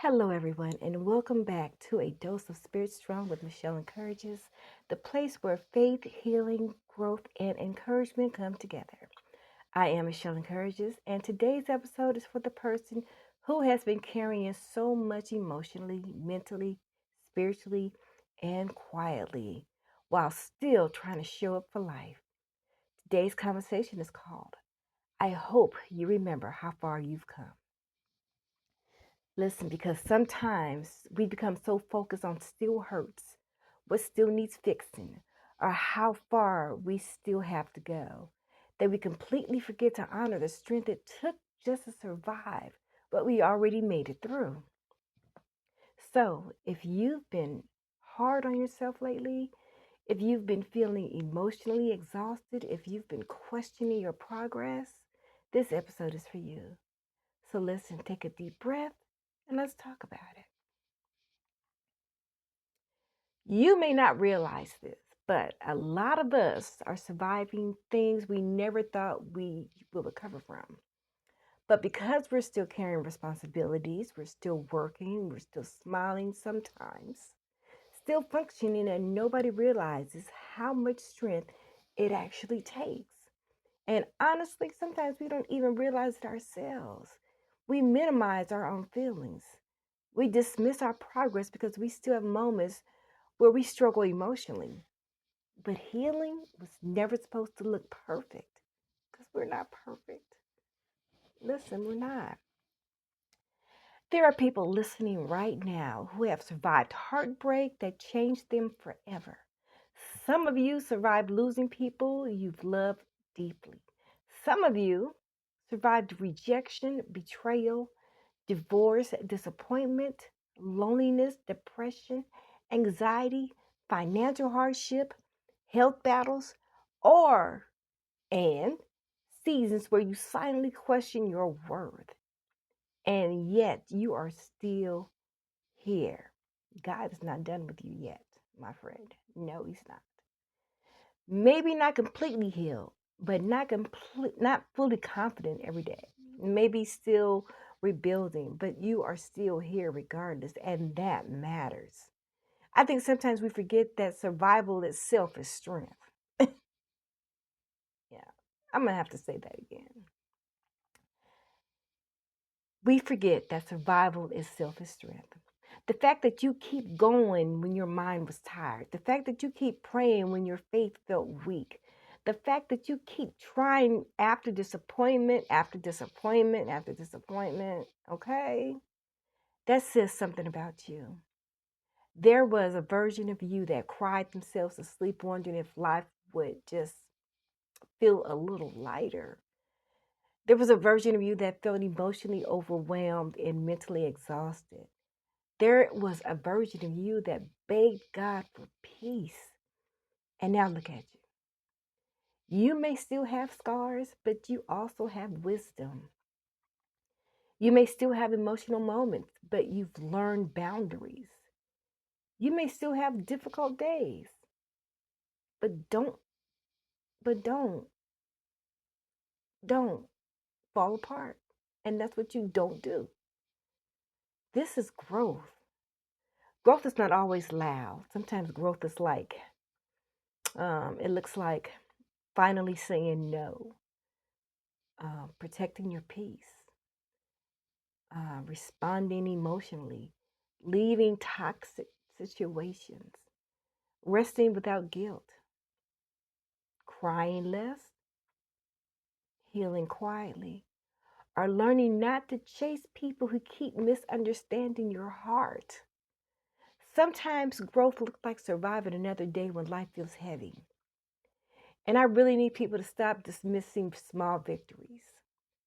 Hello, everyone, and welcome back to A Dose of Spirit Strong with Michelle Encourages, the place where faith, healing, growth, and encouragement come together. I am Michelle Encourages, and today's episode is for the person who has been carrying so much emotionally, mentally, spiritually, and quietly while still trying to show up for life. Today's conversation is called I Hope You Remember How Far You've Come. Listen, because sometimes we become so focused on still hurts, what still needs fixing, or how far we still have to go, that we completely forget to honor the strength it took just to survive what we already made it through. So, if you've been hard on yourself lately, if you've been feeling emotionally exhausted, if you've been questioning your progress, this episode is for you. So, listen, take a deep breath and let's talk about it. You may not realize this, but a lot of us are surviving things we never thought we would recover from. But because we're still carrying responsibilities, we're still working, we're still smiling sometimes, still functioning, and nobody realizes how much strength it actually takes. And honestly, sometimes we don't even realize it ourselves. We minimize our own feelings. We dismiss our progress because we still have moments where we struggle emotionally. But healing was never supposed to look perfect because we're not perfect. Listen, we're not. There are people listening right now who have survived heartbreak that changed them forever. Some of you survived losing people you've loved deeply. Some of you survived rejection, betrayal, divorce, disappointment, loneliness, depression, anxiety, financial hardship, health battles, or and seasons where you silently question your worth. And yet you are still here. God is not done with you yet, my friend. No, he's not. Maybe not completely healed, but not fully confident every day. Maybe still rebuilding, but you are still here regardless, and that matters. I think sometimes we forget that survival itself is strength. Yeah, I'm gonna have to say that again. We forget that survival itself is strength. The fact that you keep going when your mind was tired, the fact that you keep praying when your faith felt weak, the fact that you keep trying after disappointment, after disappointment, after disappointment, okay? That says something about you. There was a version of you that cried themselves to sleep, wondering if life would just feel a little lighter. There was a version of you that felt emotionally overwhelmed and mentally exhausted. There was a version of you that begged God for peace. And now look at you. You may still have scars, but you also have wisdom. You may still have emotional moments, but you've learned boundaries. You may still have difficult days, but don't fall apart. And that's what you don't do. This is growth. Growth is not always loud. Sometimes growth is like, it looks like finally saying no, protecting your peace, responding emotionally, leaving toxic situations, resting without guilt, crying less, healing quietly, or learning not to chase people who keep misunderstanding your heart. Sometimes growth looks like surviving another day when life feels heavy. And I really need people to stop dismissing small victories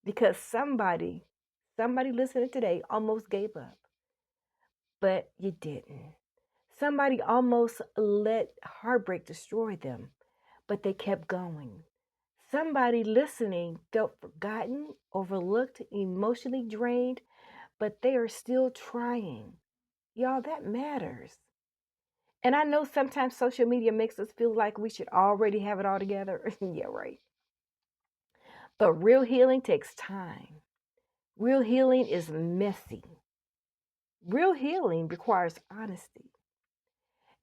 because somebody listening today almost gave up, but you didn't. Somebody almost let heartbreak destroy them, but they kept going. Somebody listening felt forgotten, overlooked, emotionally drained, but they are still trying. Y'all, that matters. And I know sometimes social media makes us feel like we should already have it all together. Yeah, right. But real healing takes time. Real healing is messy. Real healing requires honesty.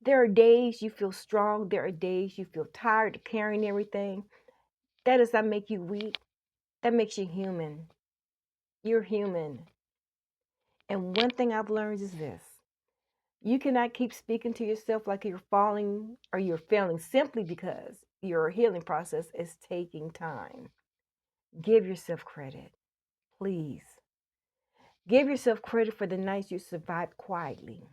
There are days you feel strong. There are days you feel tired of carrying everything. That does not make you weak. That makes you human. You're human. And one thing I've learned is this: you cannot keep speaking to yourself like you're falling or you're failing simply because your healing process is taking time. Give yourself credit, please. Give yourself credit for the nights you survived quietly.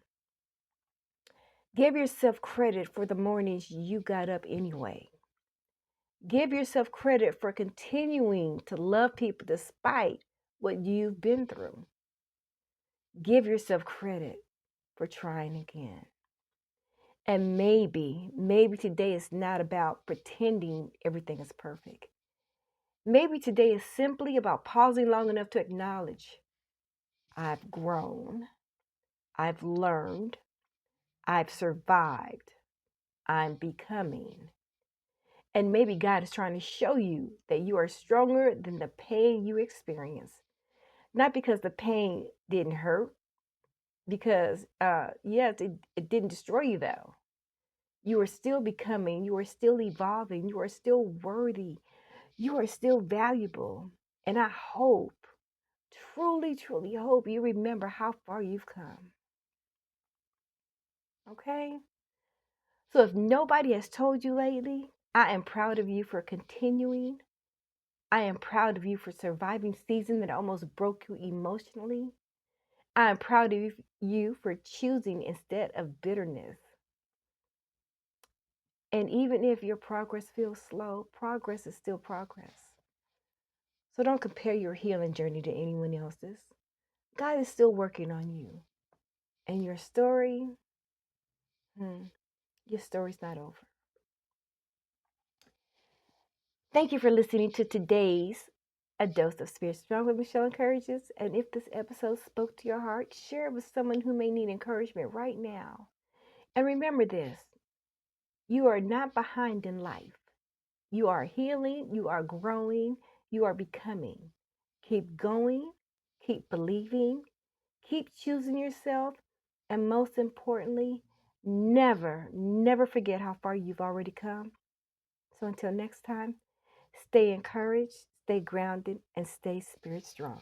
Give yourself credit for the mornings you got up anyway. Give yourself credit for continuing to love people despite what you've been through. Give yourself credit for trying again. And maybe today is not about pretending everything is perfect. Maybe today is simply about pausing long enough to acknowledge I've grown, I've learned, I've survived, I'm becoming. And maybe God is trying to show you that you are stronger than the pain you experience. Not because the pain didn't hurt, because, yes, it didn't destroy you though. You are still becoming, you are still evolving, you are still worthy, you are still valuable. And I hope, truly, truly hope you remember how far you've come. Okay? So if nobody has told you lately, I am proud of you for continuing. I am proud of you for surviving season that almost broke you emotionally. I am proud of you for choosing instead of bitterness. And even if your progress feels slow, progress is still progress. So don't compare your healing journey to anyone else's. God is still working on you. And hmm, your story's not over. Thank you for listening to today's A Dose of Spirit Strong with Michelle Encourages. And if this episode spoke to your heart, share it with someone who may need encouragement right now. And remember this: you are not behind in life. You are healing, you are growing, you are becoming. Keep going, keep believing, keep choosing yourself, and most importantly, never, never forget how far you've already come. So until next time, stay encouraged, stay grounded, and stay spirit strong.